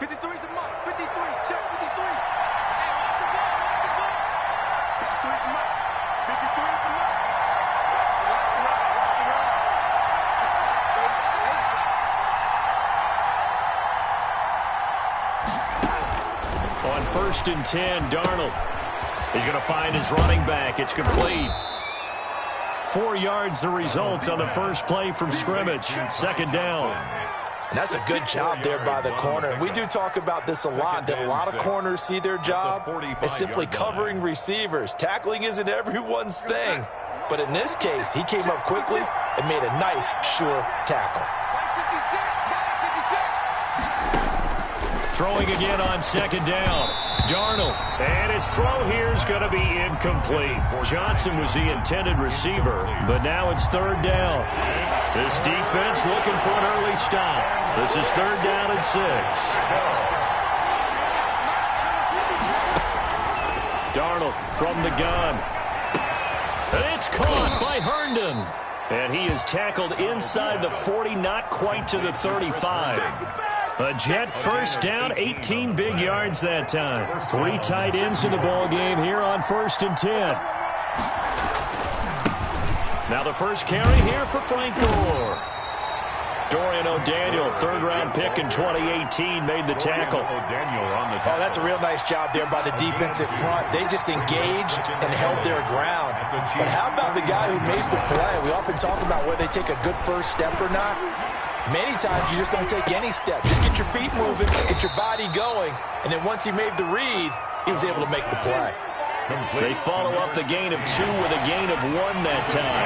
53's the mark. 53. Check 53. Hey, watch the ball. Watch the ball. 53's the mark. 53's the mark. Watch the run. Watch the run. Good shots, baby. That's a late shot. On 1st and 10, Darnold. He's going to find his running back. It's complete. 4 yards the result on the first play from scrimmage. 2nd down. And that's a good job there by the corner. We do talk about this a lot, that a lot of corners see their job as simply covering receivers. Tackling isn't everyone's thing. But in this case, he came up quickly and made a nice, sure tackle. Throwing again on 2nd down. Darnold. And his throw here is going to be incomplete. Johnson was the intended receiver, but now it's 3rd down. This defense looking for an early stop. This is 3rd down and 6. Darnold from the gun. And it's caught by Herndon. And he is tackled inside the 40, not quite to the 35. A Jet first down, 18 big yards that time. 3 tight ends in the ball game here on 1st and 10. Now the first carry here for Frank Gore. Dorian O'Daniel, 3rd-round pick in 2018, made the tackle. Oh, that's a real nice job there by the defensive front. They just engaged and held their ground. But how about the guy who made the play? We often talk about whether they take a good first step or not. Many times you just don't take any step. Just get your feet moving, get your body going, and then once he made the read, he was able to make the play. They follow up the gain of 2 with a gain of 1 that time.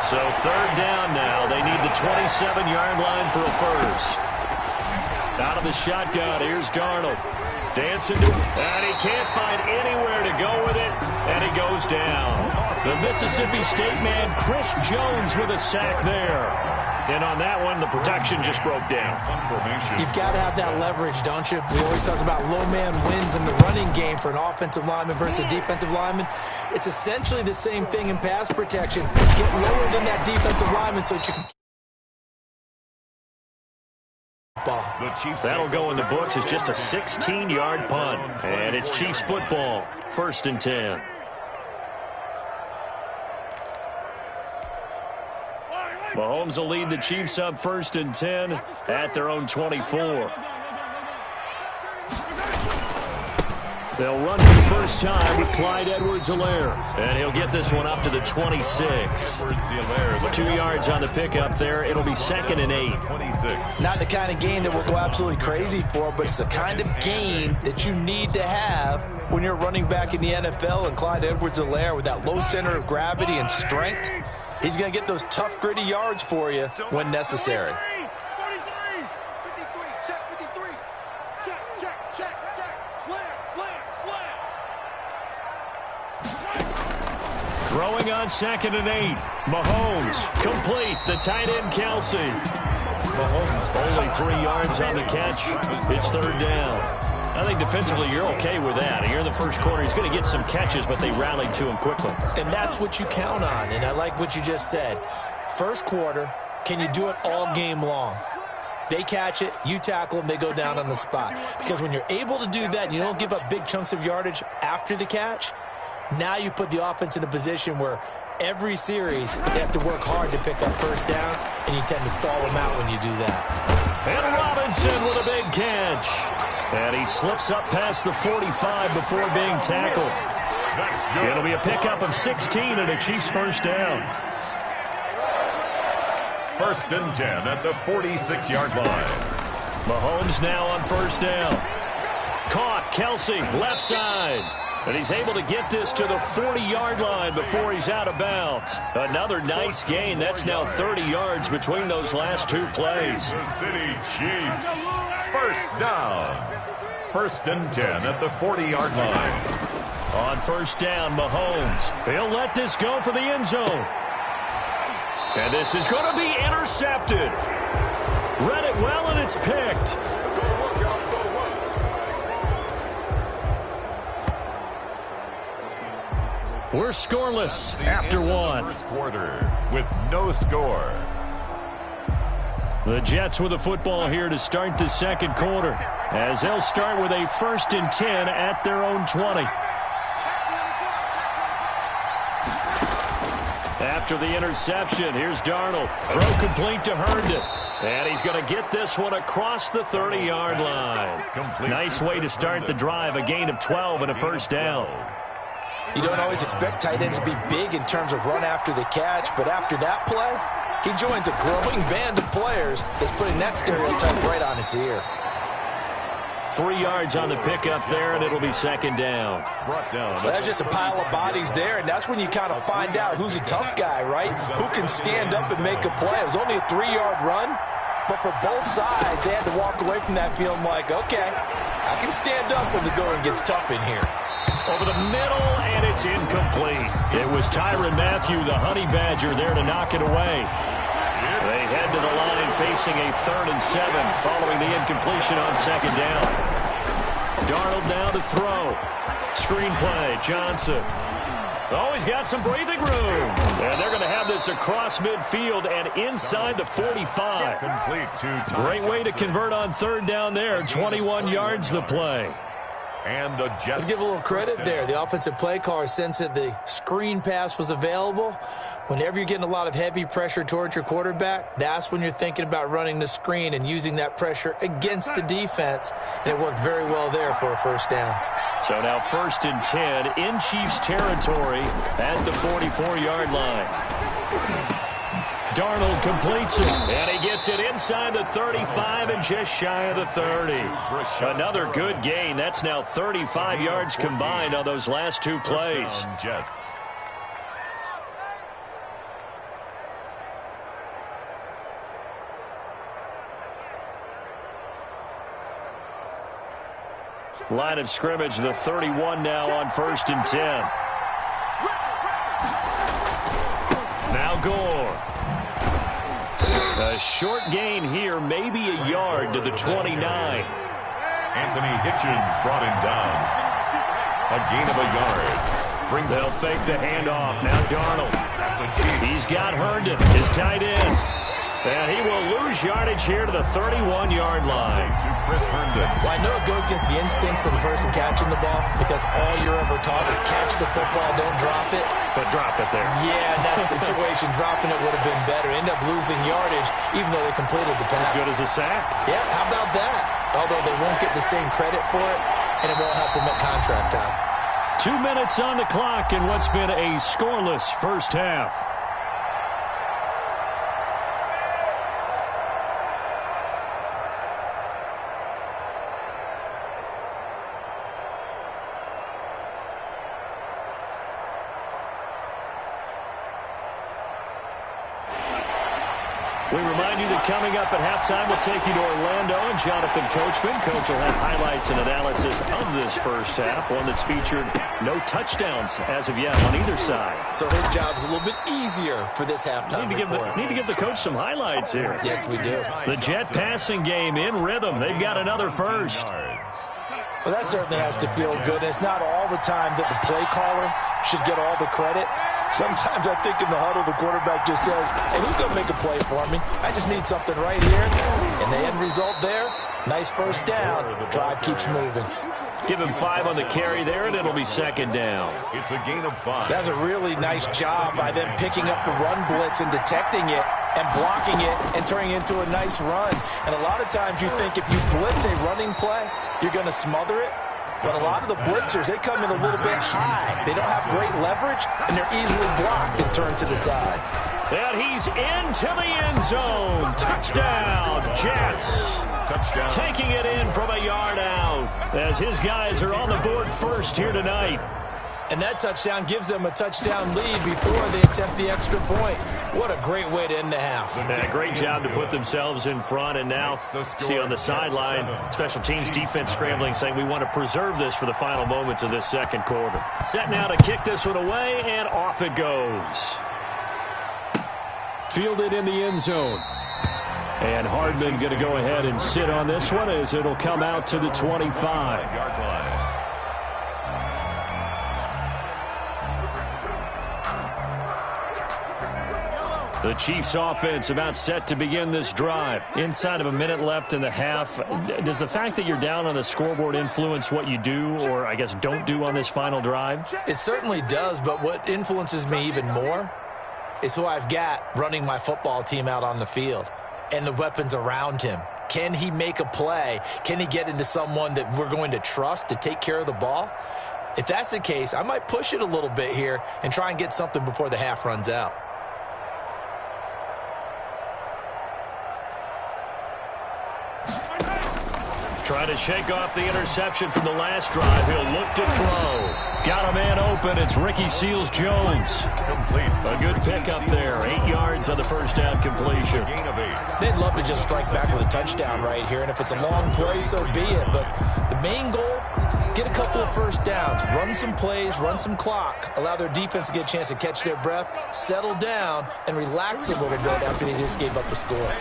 So 3rd down now. They need the 27-yard line for a first. Out of the shotgun, here's Darnold. Dancing to it, and he can't find anywhere to go with it, and he goes down. The Mississippi State man, Chris Jones, with a sack there. And on that one, the protection just broke down. You've got to have that leverage, don't you? We always talk about low man wins in the running game for an offensive lineman versus a defensive lineman. It's essentially the same thing in pass protection. Get lower than that defensive lineman so that you can... That'll go in the books as just a 16-yard punt. And it's Chiefs football, 1st and 10. Mahomes will lead the Chiefs up 1st and 10 at their own 24. They'll run for the first time with Clyde Edwards-Helaire. And he'll get this one up to the 26. 2 yards on the pickup there. It'll be 2nd and 8. Not the kind of game that we'll go absolutely crazy for, but it's the kind of game that you need to have when you're running back in the NFL. And Clyde Edwards-Helaire, with that low center of gravity and strength, he's going to get those tough, gritty yards for you when necessary. Throwing on 2nd and 8. Mahomes complete. The tight end, Kelsey. Mahomes only 3 yards on the catch. It's 3rd down. I think defensively you're okay with that. You're in the first quarter. He's going to get some catches, but they rallied to him quickly. And that's what you count on. And I like what you just said. First quarter, can you do it all game long? They catch it, you tackle them, they go down on the spot. Because when you're able to do that and you don't give up big chunks of yardage after the catch, now you put the offense in a position where every series they have to work hard to pick up first downs, and you tend to stall them out when you do that. And Robinson with a big catch. And he slips up past the 45 before being tackled. It'll be a pickup of 16 and a Chiefs first down. 1st and 10 at the 46-yard line. Mahomes now on 1st down. Caught, Kelsey, left side. And he's able to get this to the 40-yard line before he's out of bounds. Another nice gain. That's now 30 yards between those last 2 plays. The City Chiefs. First down. 1st and 10 at the 40-yard line. On 1st down, Mahomes. He'll let this go for the end zone. And this is going to be intercepted. Read it well, and it's picked. We're scoreless after 1. First quarter with no score. The Jets with the football here to start the second quarter, as they'll start with a 1st and 10 at their own 20. After the interception, here's Darnold. Throw complete to Herndon. And he's going to get this one across the 30-yard line. Nice way to start the drive, a gain of 12 and a first down. You don't always expect tight ends to be big in terms of run after the catch, but after that play, he joins a growing band of players that's putting that stereotype right on its ear. 3 yards on the pickup there, and it'll be second down. Well, that's just a pile of bodies there, and that's when you kind of find out who's a tough guy, right? Who can stand up and make a play. It was only a 3-yard run, but for both sides, they had to walk away from that feeling like, okay, I can stand up when the going gets tough in here. Over the middle, and it's incomplete. It was Tyrann Mathieu, the Honey Badger, there to knock it away. They head to the line facing a 3rd and 7 following the incompletion on second down. Darnold now to throw. Screen play, Johnson. Oh, he's got some breathing room. And they're going to have this across midfield and inside the 45. Great way to convert on 3rd down there. 21 yards the play. And the Jets. Let's give a little credit there. The offensive play caller sensed that the screen pass was available. Whenever you're getting a lot of heavy pressure towards your quarterback, that's when you're thinking about running the screen and using that pressure against the defense. And it worked very well there for a first down. So now 1st and 10 in Chiefs territory at the 44-yard line. Darnold completes it, and he gets it inside the 35 and just shy of the 30. Another good gain. That's now 35 yards combined on those last 2 plays. Jets. Line of scrimmage, the 31 now on 1st and 10. Now Gore. A short gain here, maybe a yard to the 29. Anthony Hitchens brought him down. A gain of a yard. They'll fake the handoff. Now Darnold. He's got Herndon, his tight end. And he will lose yardage here to the 31-yard line. To Chris Herndon. Well, I know it goes against the instincts of the person catching the ball because all you're ever taught is catch the football, don't drop it. But drop it there. Yeah, in that situation, dropping it would have been better. End up losing yardage, even though they completed the pass. As good as a sack. Yeah, how about that? Although they won't get the same credit for it, and it won't help them at contract time. 2 minutes on the clock in what's been a scoreless first half. We remind you that coming up at halftime, we'll take you to Orlando and Jonathan Coachman. Coach will have highlights and analysis of this first half, one that's featured no touchdowns as of yet on either side. So his job's a little bit easier for this halftime report. Need to give the coach some highlights here. Yes, we do. The Jet passing game in rhythm. They've got another first. Well, that certainly has to feel good. It's not all the time that the play caller should get all the credit. Sometimes I think in the huddle, the quarterback just says, hey, who's going to make a play for me? I just need something right here. And the end result there, nice first down. Drive keeps moving. Give him 5 on the carry there, and it'll be second down. It's a gain of 5. That's a really nice job by them picking up the run blitz and detecting it and blocking it and turning it into a nice run. And a lot of times you think if you blitz a running play, you're going to smother it. But a lot of the blitzers, they come in a little bit high. They don't have great leverage, and they're easily blocked and turned to the side. And he's into the end zone. Touchdown, Jets. Touchdown. Taking it in from a yard out as his guys are on the board first here tonight. And that touchdown gives them a touchdown lead before they attempt the extra point. What a great way to end the half. Yeah, great job to put themselves in front. And now, see on the sideline, special teams defense scrambling, saying we want to preserve this for the final moments of this second quarter. Set now to kick this one away, and off it goes. Fielded in the end zone. And Hardman going to go ahead and sit on this one as it'll come out to the 25-yard line. The The Chiefs offense about set to begin this drive. Inside of a minute left in the half. Does the fact that you're down on the scoreboard influence what you do, or I guess don't do on this final drive? It certainly does, but what influences me even more is who I've got running my football team out on the field and the weapons around him. Can he make a play? Can he get into someone that we're going to trust to take care of the ball? If that's the case, I might push it a little bit here and try and get something before the half runs out. Trying to shake off the interception from the last drive. He'll look to throw. Got a man open. It's Ricky Seals-Jones. Complete. A good pickup there. 8 yards on the first down completion. Gain of 8. They'd love to just strike back with a touchdown right here, and if it's a long play, so be it. But the main goal, get a couple of first downs, run some plays, run some clock, allow their defense to get a chance to catch their breath, settle down, and relax a little bit after they just gave up the score.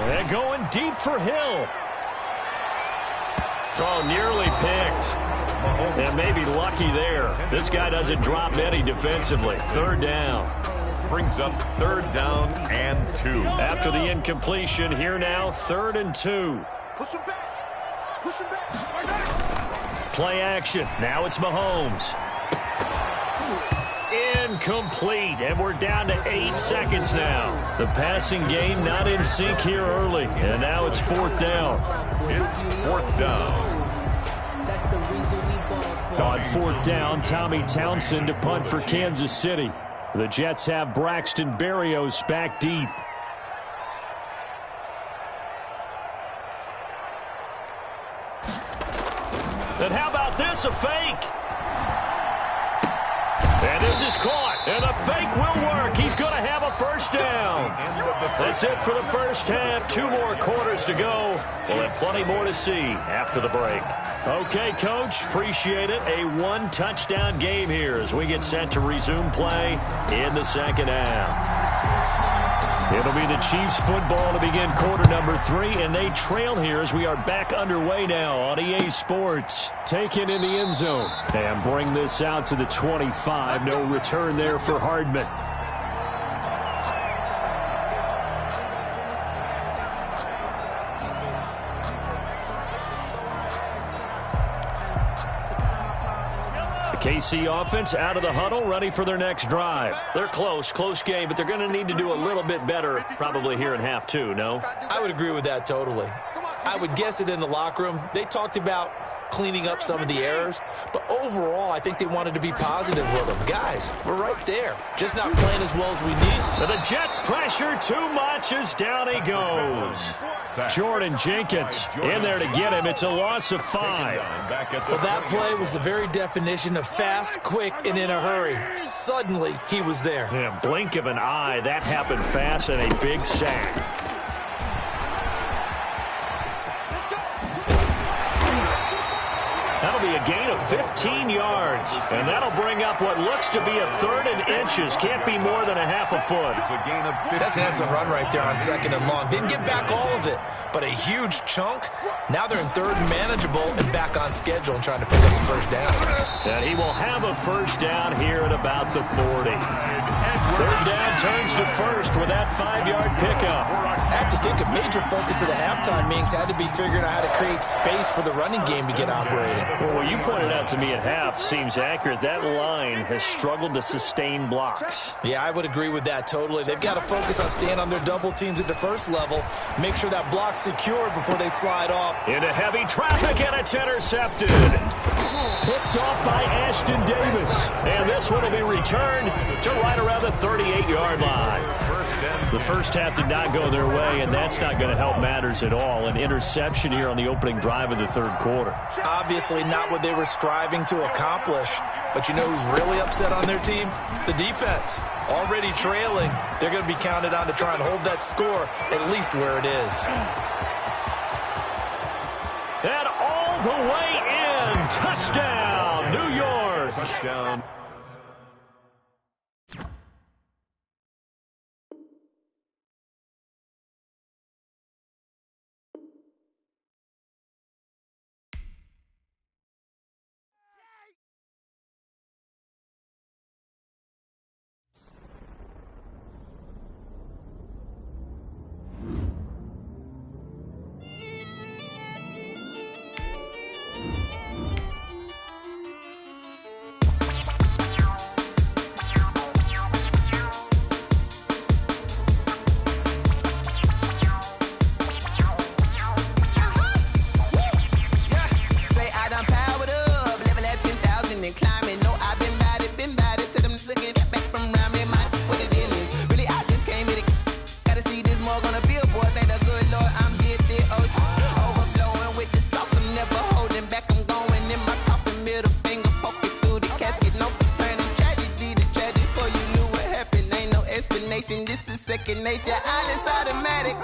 They're going deep for Hill. Oh, nearly picked. And maybe lucky there. This guy doesn't drop any defensively. Third down. Brings up third down and 2. After the incompletion, here now, 3rd and 2. Push him back. Push him back. Play action. Now it's Mahomes. Incomplete, and we're down to 8 seconds now. The passing game not in sync here early, and now it's 4th down. It's 4th down. On 4th down, Tommy Townsend to punt for Kansas City. The Jets have Braxton Berrios back deep. And how about this, a fake? And this is caught, and the fake will work. He's going to have a first down. That's it for the first half. 2 more quarters to go. We'll have plenty more to see after the break. Okay, Coach, appreciate it. A 1-touchdown game here as we get set to resume play in the second half. It'll be the Chiefs football to begin quarter number 3, and they trail here as we are back underway now on EA Sports. Taken in the end zone and bring this out to the 25. No return there for Hardman. KC offense out of the huddle, ready for their next drive. They're close game, but they're going to need to do a little bit better probably here in half 2, no? I would agree with that totally. I would guess it in the locker room. They talked about cleaning up some of the errors, but overall, I think they wanted to be positive with them. Guys, we're right there. Just not playing as well as we need. But the Jets pressure too much as down he goes. Jordan Jenkins in there to get him. It's a loss of 5. Well, that play was the very definition of fast, quick, and in a hurry. Suddenly, he was there. Yeah, blink of an eye. That happened fast and a big sack. That'll be a gain of 15 yards. And that'll bring up what looks to be a 3rd and inches. Can't be more than a half a foot. It's a gain of 15. That's an excellent run right there on 2nd and long. Didn't get back all of it, but a huge chunk. Now they're in 3rd and manageable and back on schedule and trying to pick up a first down. And he will have a first down here at about the 40. 3rd down turns to 1st with that 5-yard pickup. I have to think a major focus of the halftime meetings had to be figuring out how to create space for the running game to get operating. Well, what you pointed out to me at half seems accurate. That line has struggled to sustain blocks. Yeah, I would agree with that totally. They've got to focus on staying on their double teams at the first level, make sure that block's secure before they slide off. Into heavy traffic, and it's intercepted. Picked off by Ashton Davis. And this one will be returned to right around the 38-yard line. The first half did not go their way, and that's not going to help matters at all. An interception here on the opening drive of the 3rd quarter. Obviously not what they were striving to accomplish. But you know who's really upset on their team? The defense. Already trailing. They're going to be counted on to try and hold that score at least where it is. And all the way in. Touchdown, New York. Touchdown. on a billboard, thank the good Lord I'm gifted. Overflowing with the sauce, I'm never holding back. I'm going in my coffin, middle finger poking through the casket. No turning tragedy to tragic. Before you knew what happened, ain't no explanation. This is second nature. All is automatic.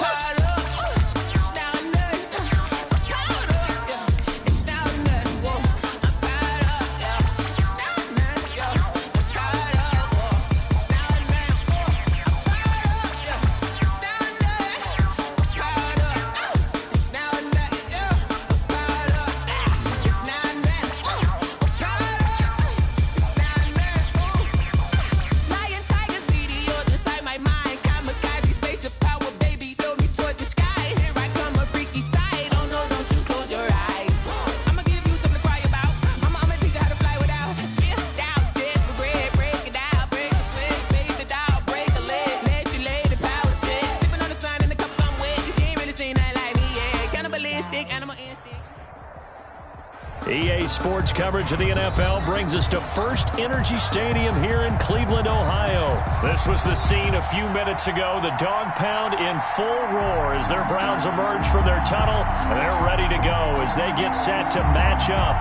EA Sports coverage of the NFL brings us to First Energy Stadium here in Cleveland, Ohio. This was the scene a few minutes ago. The dog pound in full roar as their Browns emerge from their tunnel. They're ready to go as they get set to match up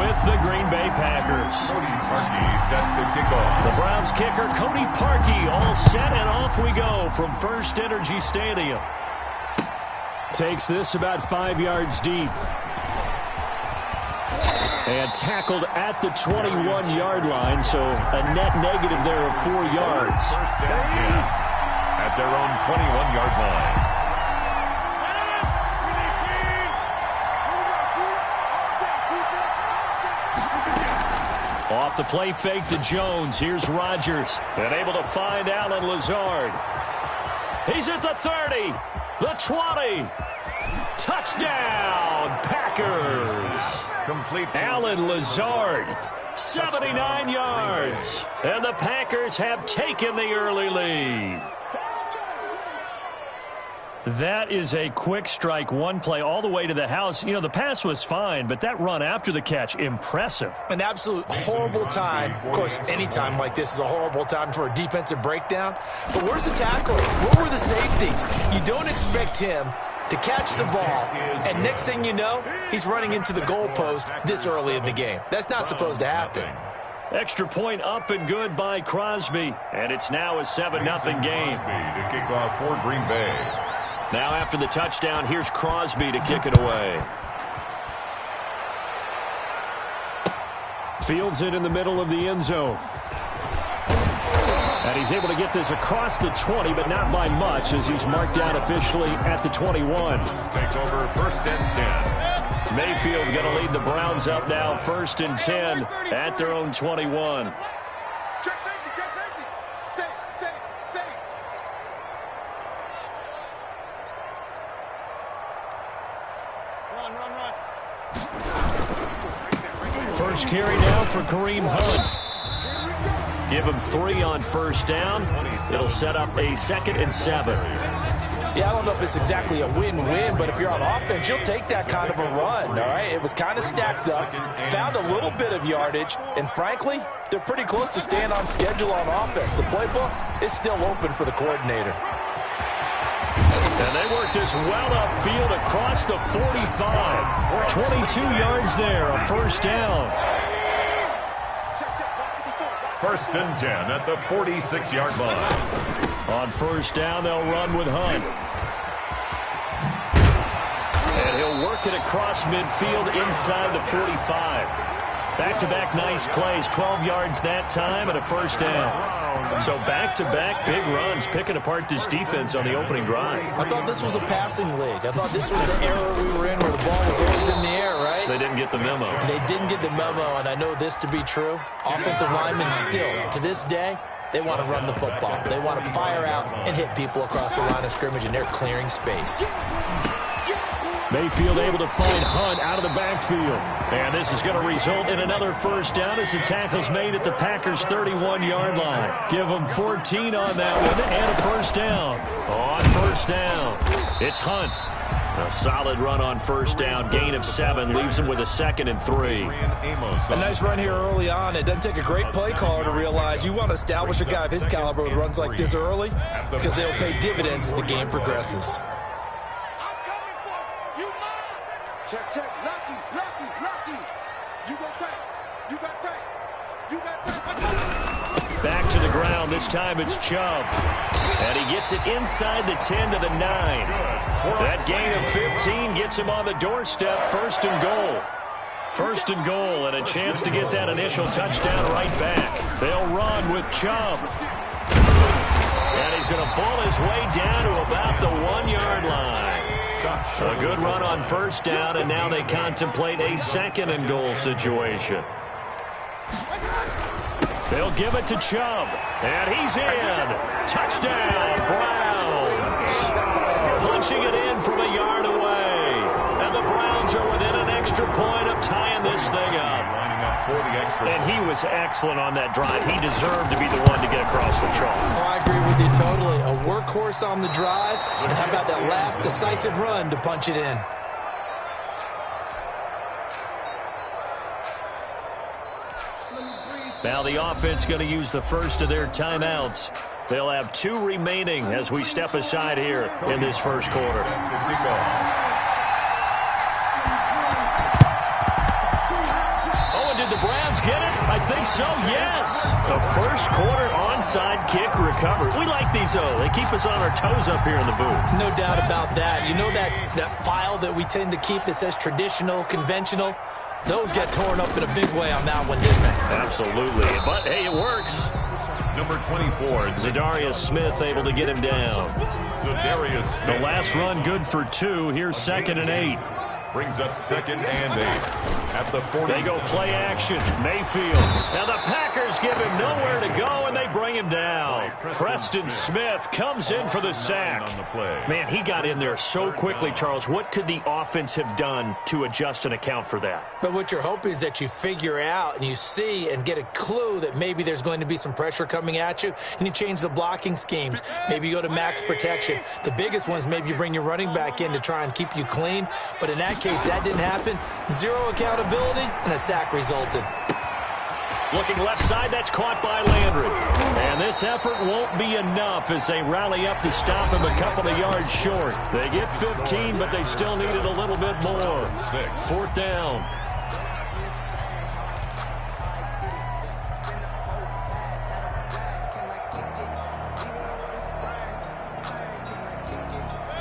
with the Green Bay Packers. Cody Parkey set to kick off. The Browns kicker, Cody Parkey, all set, and off we go from First Energy Stadium. Takes this about 5 yards deep. And tackled at the 21-yard line, so a net negative there of 4 yards. First and 10 at their own 21-yard line. Off the play fake to Jones. Here's Rodgers. And able to find Allen Lazard. He's at the 30, the 20. Touchdown, Packers. Complete. Allen Lazard, 79 yards. And the Packers have taken the early lead. That is a quick strike, one play all the way to the house. You know, the pass was fine, but that run after the catch, impressive. An absolute horrible time. Of course, any time like this is a horrible time for a defensive breakdown. But where's the tackler? Where were the safeties? You don't expect him to catch the ball, and next thing you know, he's running into the goalpost this early in the game. That's not supposed to happen. Extra point up and good by Crosby, and it's now a 7-0 game. Crosby to kick off for Green Bay. Now after the touchdown, here's Crosby to kick it away. Fields it in the middle of the end zone. And he's able to get this across the 20, but not by much, as he's marked down officially at the 21. Takes over first and 10. Mayfield going to lead the Browns up now, first and 10 at their own 21. Check safety. Safe. Run. First carry now for Kareem Hunt. Give him 3 on first down. It'll set up a 2nd and 7. Yeah, I don't know if it's exactly a win-win, but if you're on offense, you'll take that kind of a run, all right? It was kind of stacked up, found a little bit of yardage, and frankly, they're pretty close to staying on schedule on offense. The playbook is still open for the coordinator. And they work this well upfield across the 45. 22 yards there, a first down. First and 10 at the 46-yard line. On first down, they'll run with Hunt. And he'll work it across midfield inside the 45. Back-to-back nice plays, 12 yards that time and a first down. So back-to-back big runs, picking apart this defense on the opening drive. I thought this was a passing league. I thought this was the era we were in where the ball was always in the air, right? They didn't get the memo. They didn't get the memo, and I know this to be true. Offensive linemen still, to this day, they want to run the football. They want to fire out and hit people across the line of scrimmage, and they're clearing space. Mayfield able to find Hunt out of the backfield. And this is going to result in another first down as the tackle's made at the Packers' 31-yard line. Give them 14 on that one and a first down. On first down, it's Hunt. A solid run on first down. Gain of 7 leaves him with a 2nd and 3. A nice run here early on. It doesn't take a great play caller to realize you want to establish a guy of his caliber with runs like this early because they'll pay dividends as the game progresses. Check, check. Lucky. You go tight. You got tight. You got tight. Back to the ground. This time it's Chubb. And he gets it inside the 10 to the 9. That gain of 15 gets him on the doorstep. First and goal. First and goal, and a chance to get that initial touchdown right back. They'll run with Chubb. And he's going to bull his way down to about the 1-yard line. A good run on first down, and now they contemplate a 2nd and goal situation. They'll give it to Chubb, and he's in. Touchdown, Browns. Punching it in from a yard away. And the Browns are within an extra point of tying this thing up. And he was excellent on that drive. He deserved to be the one to get across the chalk. Oh, I agree with you totally. A workhorse on the drive, and how about that last decisive run to punch it in? Now the offense going to use the first of their timeouts. They'll have 2 remaining as we step aside here in this first quarter. Oh, and did the Browns get it? I think so, yes. A first quarter onside kick recovered. We like these, they keep us on our toes up here in the booth. No doubt about that. You know that file that we tend to keep that says traditional, conventional? Those get torn up in a big way on that one, didn't they? Absolutely. But, hey, it works. Number 24. Zadarius Smith able to get him down. Zadarius Smith. The last run good for 2. Here's 2nd and 8. Brings up 2nd and 8. At the 40. They go play action. Mayfield. Now the Packers give him nowhere to go, and they bring him down. Preston Smith comes in for the sack. Man, he got in there so quickly, Charles. What could the offense have done to adjust and account for that? But what you're hoping is that you figure out and you see and get a clue that maybe there's going to be some pressure coming at you, and you change the blocking schemes. Maybe you go to max protection. The biggest one is maybe you bring your running back in to try and keep you clean. But in that case, that didn't happen. 0 accountability, and a sack resulted. Looking left side, that's caught by Landry. And this effort won't be enough as they rally up to stop him a couple of yards short. They get 15, but they still needed a little bit more. 4th down.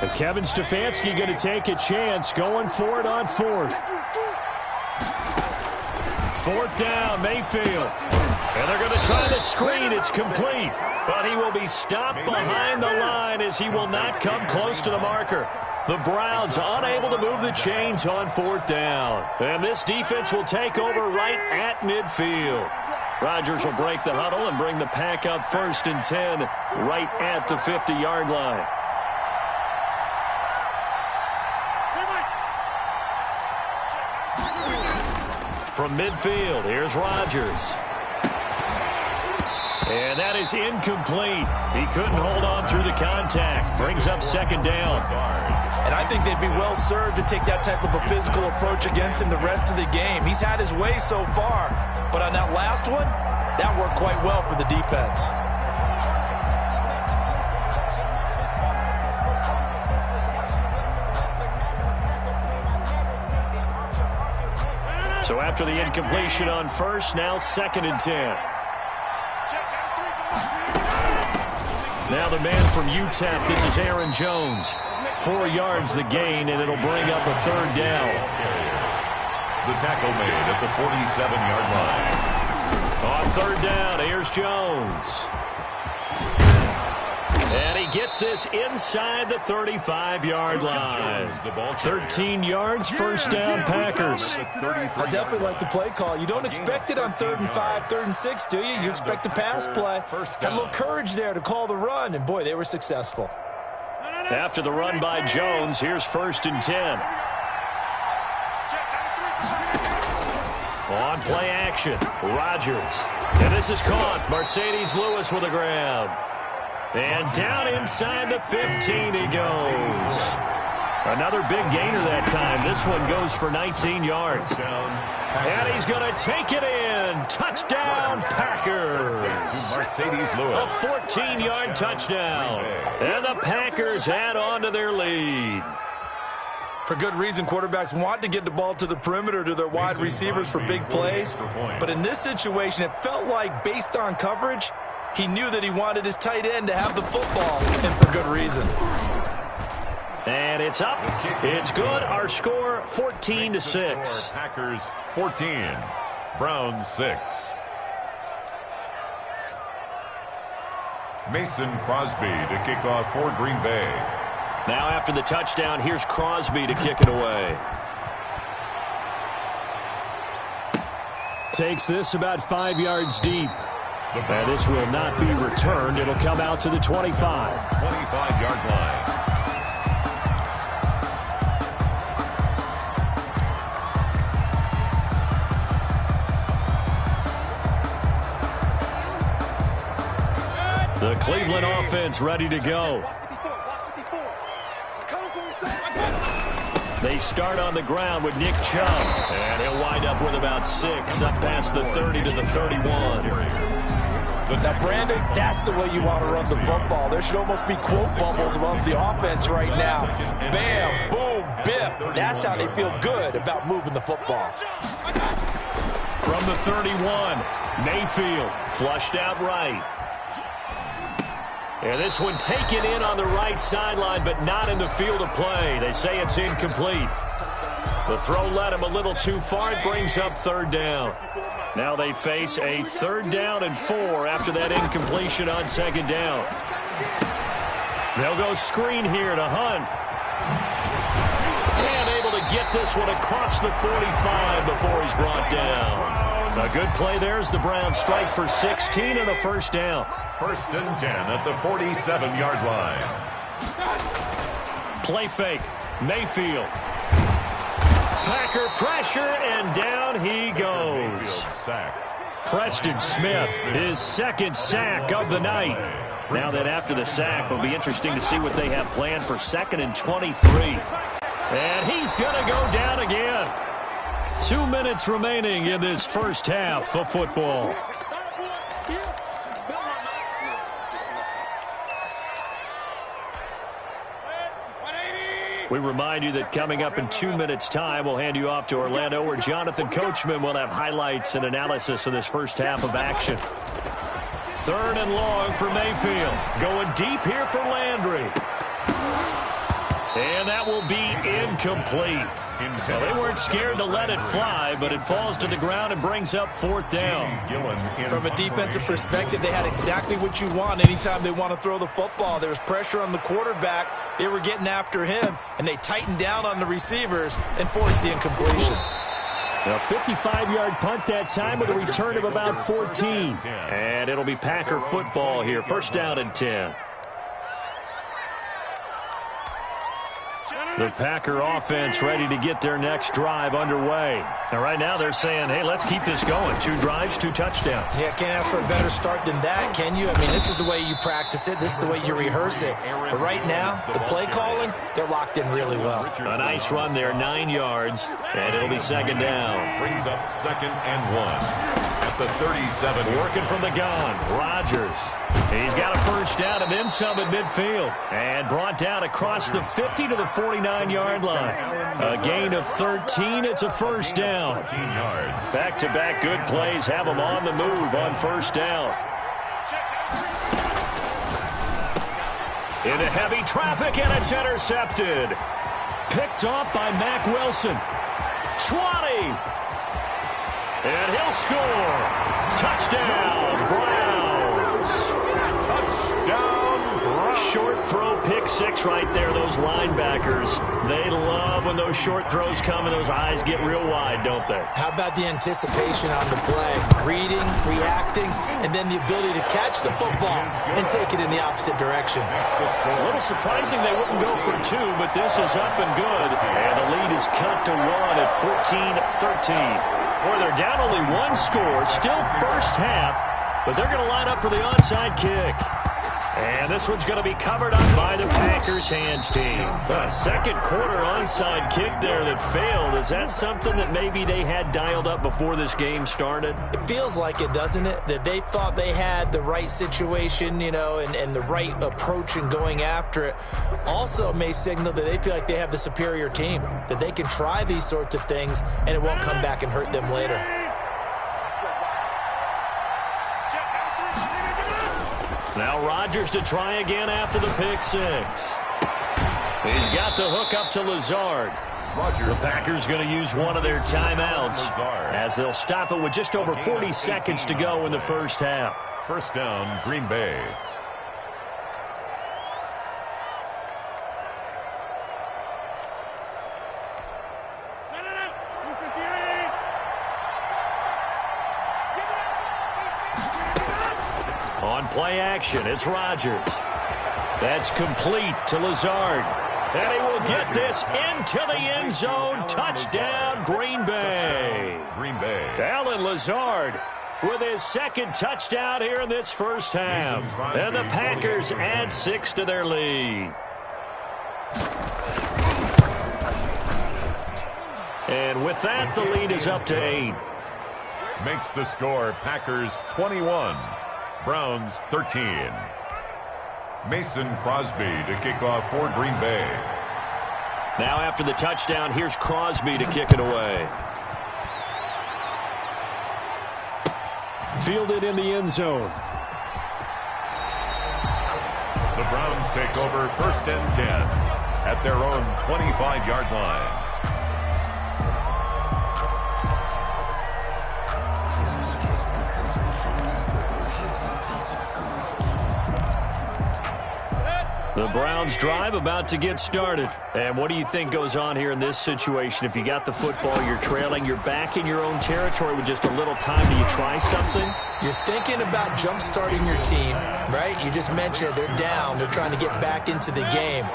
And Kevin Stefanski going to take a chance, going for it on 4th. 4th down, Mayfield. And they're going to try the screen. It's complete. But he will be stopped behind the line as he will not come close to the marker. The Browns unable to move the chains on 4th down. And this defense will take over right at midfield. Rodgers will break the huddle and bring the pack up 1st and 10 right at the 50-yard line. From midfield, here's Rodgers. And that is incomplete. He couldn't hold on through the contact. Brings up 2nd down. And I think they'd be well served to take that type of a physical approach against him the rest of the game. He's had his way so far, but on that last one, that worked quite well for the defense. So after the incompletion on 1st, now 2nd and 10. Now the man from UTEP, this is Aaron Jones. 4 yards the gain, and it'll bring up a 3rd down. The tackle made at the 47-yard line. On 3rd down, here's Jones. And he gets this inside the 35-yard line. 13 yards, 1st down, Packers. I definitely like the play call. You don't expect it on 3rd and 5, 3rd and 6, do you? You expect a pass play. Had a little courage there to call the run, and boy, they were successful. After the run by Jones, here's 1st and 10. On play action, Rodgers. And this is caught. Mercedes Lewis with a grab. And down inside the 15 he goes. Another big gainer that time. This one goes for 19 yards. And he's going to take it in. Touchdown, Packers. A 14-yard touchdown. And the Packers add on to their lead. For good reason, quarterbacks want to get the ball to the perimeter to their wide receivers for big plays. But in this situation, it felt like, based on coverage, he knew that he wanted his tight end to have the football, and for good reason. And it's up. It's good. Our score, 14-6. Packers 14, Browns 6. Mason Crosby to kick off for Green Bay. Now after the touchdown, here's Crosby to kick it away. Takes this about 5 yards deep. And this will not be returned. It'll come out to the 25. 25-yard line. The Cleveland offense ready to go. They start on the ground with Nick Chubb. And he'll wind up with about 6, up past the 30 to the 31. Now, Brandon, that's the way you want to run the football. There should almost be quote bubbles above the offense right now. Bam, boom, biff. That's how they feel good about moving the football. From the 31, Mayfield flushed out right. And this one taken in on the right sideline, but not in the field of play. They say it's incomplete. The throw led him a little too far. It brings up third down. Now they face a 3rd down and 4 after that incompletion on 2nd down. They'll go screen here to Hunt. And able to get this one across the 45 before he's brought down. A good play there as the Browns strike for 16 and a 1st down. 1st and 10 at the 47-yard line. Play fake. Mayfield. Packer pressure, and down he goes. Preston Smith, his 2nd sack of the night. Now that after the sack, it'll be interesting to see what they have planned for 2nd and 23. And he's going to go down again. 2 minutes remaining in this first half of football. We remind you that coming up in 2 minutes' time, we'll hand you off to Orlando, where Jonathan Coachman will have highlights and analysis of this first half of action. 3rd and long for Mayfield. Going deep here for Landry. And that will be incomplete. Well, they weren't scared to let it fly, but it falls to the ground and brings up 4th down. From a defensive perspective, they had exactly what you want anytime they want to throw the football. There was pressure on the quarterback. They were getting after him, and they tightened down on the receivers and forced the incompletion. A 55-yard punt that time with a return of about 14. And it'll be Packer football here. 1st down and 10. The Packer offense ready to get their next drive underway. And right now they're saying, hey, let's keep this going. 2 drives, 2 touchdowns. Yeah, can't ask for a better start than that, can you? I mean, this is the way you practice it. This is the way you rehearse it. But right now, the play calling, they're locked in really well. A nice run there, 9 yards, and it'll be 2nd down. Brings up 2nd and 1. At the 37. Working from the gun, Rodgers. He's got a 1st down and then some at midfield. And brought down across the 50 to the 49-yard line. A gain of 13. It's a 1st down. 14 yards. Back-to-back good plays have them on the move on 1st down. Into heavy traffic, and it's intercepted. Picked off by Mack Wilson. 20. And he'll score. Touchdown, Browns. Touchdown, Browns. Short throw, pick 6 right there. Those linebackers, they love when those short throws come and those eyes get real wide, don't they? How about the anticipation on the play? Reading, reacting, and then the ability to catch the football and take it in the opposite direction. A little surprising they wouldn't go for 2, but this is up and good. And the lead is cut to 1 at 14-13. Boy, they're down only 1 score. Still first half, but they're going to line up for the onside kick. And this one's going to be covered up by the Packers hands team. A second quarter onside kick there that failed. Is that something that maybe they had dialed up before this game started? It feels like it, doesn't it? That they thought they had the right situation, you know, and the right approach in going after it. Also may signal that they feel like they have the superior team, that they can try these sorts of things and it won't come back and hurt them later. Now Rodgers to try again after the pick six. He's got the hook up to Lazard. The Packers going to use one of their timeouts as they'll stop it with just over 40 seconds to go in the first half. First down, Green Bay. On play action, it's Rodgers. That's complete to Lazard. And he will get this into the end zone. Touchdown, Green Bay. Green Bay. Alan Lazard with his second touchdown here in this first half. And the Packers add 6 to their lead. And with that, the lead is up to 8. Makes the score Packers 21. Browns 13. Mason Crosby to kick off for Green Bay. Now after the touchdown, here's Crosby to kick it away. Fielded in the end zone. The Browns take over first and 10 at their own 25-yard line. The Browns drive about to get started. And what do you think goes on here in this situation? If you got the football, you're trailing, you're back in your own territory with just a little time. Do you try something? You're thinking about jump-starting your team, right? You just mentioned it. They're down. They're trying to get back into the game.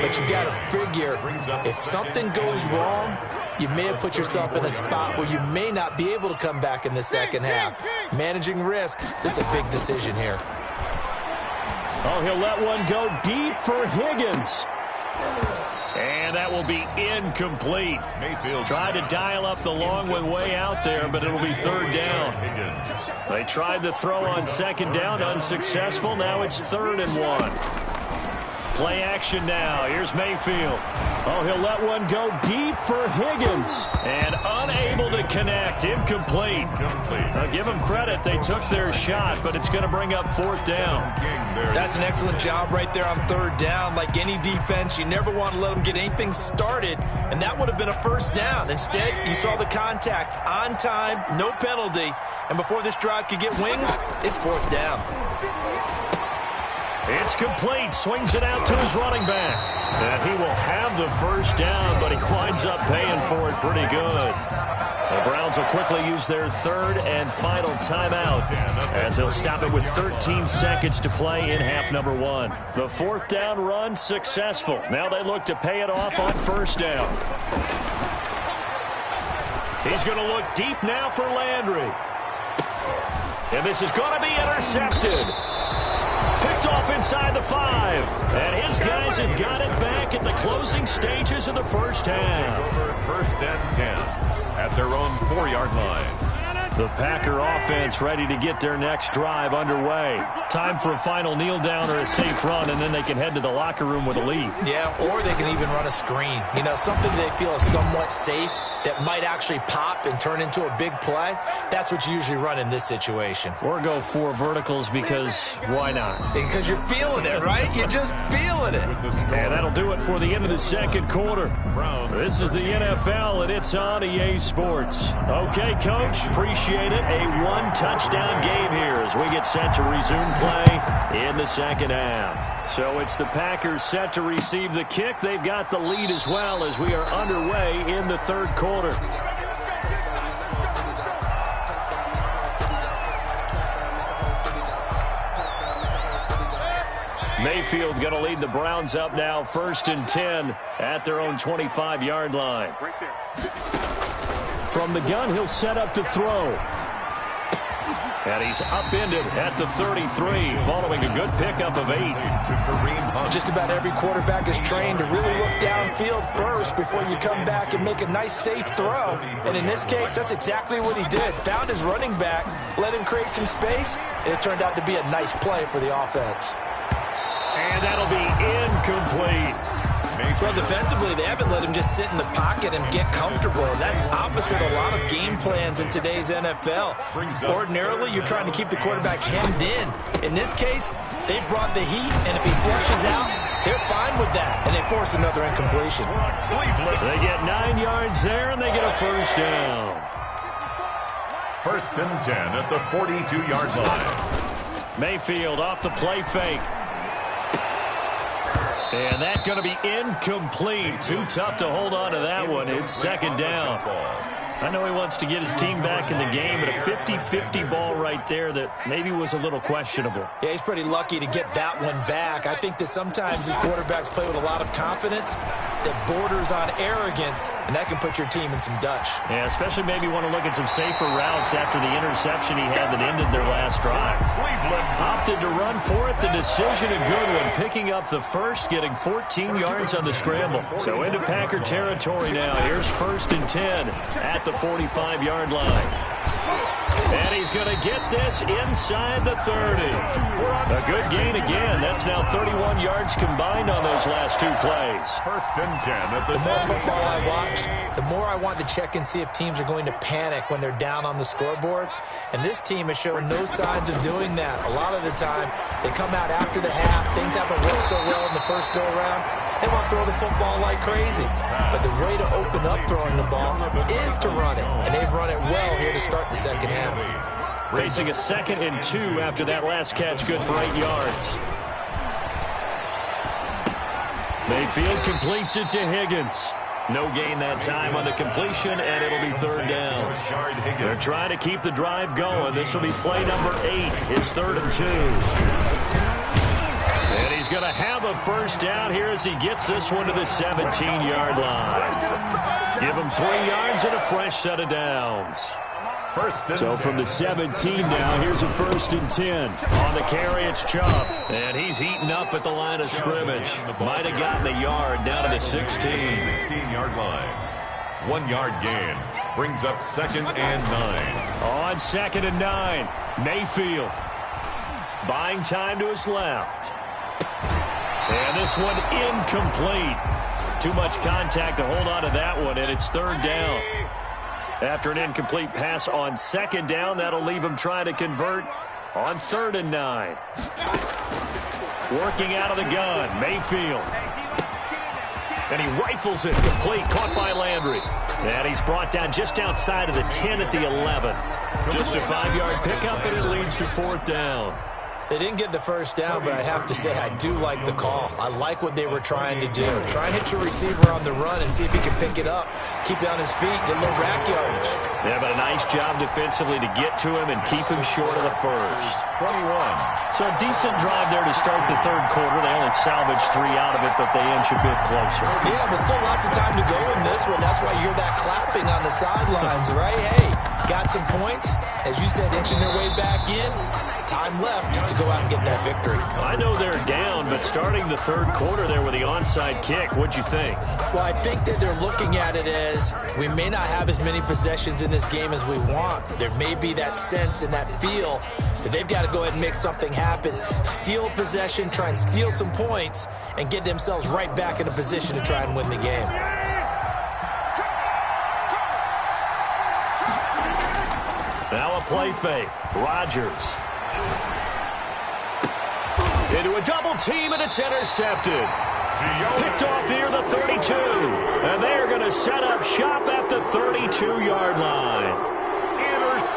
But you got to figure if something goes wrong, you may have put yourself in a spot where you may not be able to come back in the second half. Managing risk, this is a big decision here. Oh, he'll let one go deep for Higgins. And that will be incomplete. Mayfield tried to dial up the long one way out there, but it'll be third down. They tried the throw on second down, unsuccessful. Now it's 3rd and 1. Play action now. Here's Mayfield. Oh, he'll let one go deep for Higgins. And unable to connect. Incomplete. Now, give them credit. They took their shot, but it's going to bring up 4th down. That's an excellent job right there on 3rd down. Like any defense, you never want to let them get anything started, and that would have been a first down. Instead, you saw the contact on time, no penalty, and before this drive could get wings, it's 4th down. It's complete. Swings it out to his running back. And he will have the first down, but he winds up paying for it pretty good. The Browns will quickly use their 3rd and final timeout as they'll stop it with 13 seconds to play in half number 1. The 4th down run successful. Now they look to pay it off on first down. He's going to look deep now for Landry. And this is going to be intercepted. Picked off inside the 5. And his guys have got it back at the closing stages of the first half. First and 10 at their own 4-yard line. The Packer offense ready to get their next drive underway. Time for a final kneel down or a safe run, and then they can head to the locker room with a lead. Yeah, or they can even run a screen. You know, something they feel is somewhat safe that might actually pop and turn into a big play. That's what you usually run in this situation. Or go 4 verticals because why not? Because you're feeling it, right? You're just feeling it. And that'll do it for the end of the second quarter. This is the NFL, and it's on EA Sports. Okay, Coach, appreciate it. A 1-touchdown game here as we get set to resume play in the second half. So it's the Packers set to receive the kick. They've got the lead as well as we are underway in the third quarter. Mayfield going to lead the Browns up now, 1st and 10 at their own 25-yard line. From the gun, he'll set up to throw. And he's upended at the 33, following a good pickup of 8. Just about every quarterback is trained to really look downfield first before you come back and make a nice, safe throw. And in this case, that's exactly what he did. Found his running back, let him create some space, and it turned out to be a nice play for the offense. And that'll be incomplete. Well, defensively, they haven't let him just sit in the pocket and get comfortable. And that's opposite a lot of game plans in today's NFL. Ordinarily, you're trying to keep the quarterback hemmed in. In this case, they brought the heat, and if he flushes out, they're fine with that, and they force another incompletion. They get 9 yards there, and they get a first down. 1st and 10 at the 42-yard line. Mayfield off the play fake. And that's going to be incomplete. Too tough to hold on to that one. It's 2nd down. I know he wants to get his team back in the game, but a 50-50 ball right there that maybe was a little questionable. Yeah, he's pretty lucky to get that one back. I think that sometimes these quarterbacks play with a lot of confidence that borders on arrogance, and that can put your team in some Dutch. Yeah, especially maybe want to look at some safer routes after the interception he had that ended their last drive. Opted to run for it. The decision a good one. Picking up the first, getting 14 yards on the scramble. So into Packer territory now. Here's 1st and 10 at the 45-yard line. And he's going to get this inside the 30. A good gain again. That's now 31 yards combined on those last 2 plays. 1st and 10 at the The more football I watch, the more I want to check and see if teams are going to panic when they're down on the scoreboard. And this team has shown no signs of doing that. A lot of the time, they come out after the half. Things haven't worked so well in the first go-around. They want to throw the football like crazy. But the way to open up throwing the ball is to run it. And they've run it well here to start the second half. Facing a 2nd and 2 after that last catch, good for 8 yards. Mayfield completes it to Higgins. No gain that time on the completion, and it'll be 3rd down. They're trying to keep the drive going. This will be play number 8. It's 3rd and 2. And he's going to have a first down here as he gets this one to the 17-yard line. Give him 3 yards and a fresh set of downs. So from the 17 now, here's a 1st and 10. On the carry, it's Chubb. And he's eaten up at the line of scrimmage. Might have gotten a yard down to the 16. 16-yard line. 1 yard gain. Brings up 2nd and 9. On 2nd and 9, Mayfield. Buying time to his left. And this one incomplete. Too much contact to hold on to that one, and it's 3rd down. After an incomplete pass on 2nd down, that'll leave him trying to convert on 3rd and 9. Working out of the gun, Mayfield. And he rifles it complete, caught by Landry. And he's brought down just outside of the 10 at the 11. Just a 5-yard pickup, and it leads to 4th down. They didn't get the first down, but I have to say I do like the call. I like what they were trying to do. Try and hit your receiver on the run and see if he can pick it up. Keep it on his feet, get a little rack yardage. Yeah, but a nice job defensively to get to him and keep him short of the first. 21. So a decent drive there to start the 3rd quarter. They only salvaged 3 out of it, but they inch a bit closer. Yeah, but still lots of time to go in this one. That's why you hear that clapping on the sidelines, right? Hey, got some points. As you said, inching their way back in. Time left to go out and get that victory. I know they're down, but starting the 3rd quarter there with the onside kick, what'd you think? Well, I think that they're looking at it as we may not have as many possessions in this game as we want. There may be that sense and that feel that they've got to go ahead and make something happen. Steal possession, try and steal some points, and get themselves right back in a position to try and win the game. Now a play fake. Rodgers. Into a double team, and it's intercepted. Picked off near the 32. And they're going to set up shop at the 32-yard line.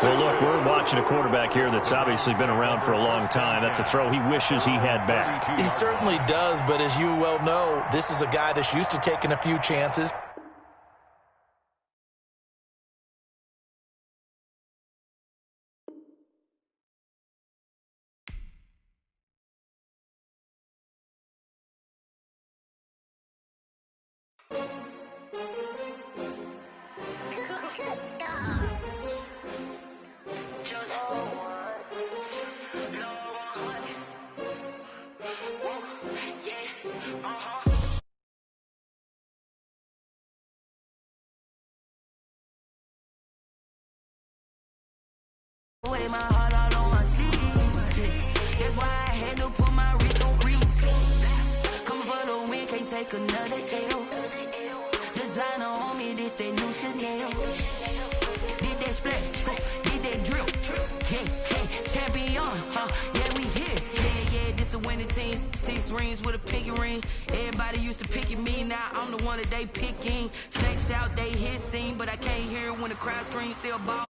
Well, look, we're watching a quarterback here that's obviously been around for a long time. That's a throw he wishes he had back. He certainly does, but as you well know, this is a guy that's used to taking a few chances. Way my heart all on my sleeve. That's why I had to put my wrist on freeze. Coming for the win, can't take another L. Designer on me, this that new Chanel. Did that splat, did that drill. Yeah, champion, yeah, we here. Yeah, this the winning team. 6 rings with a pinky ring. Everybody used to picking me, now I'm the one that they picking. Snakes out, they hissing, but I can't hear it when the crowd screams. Still ball.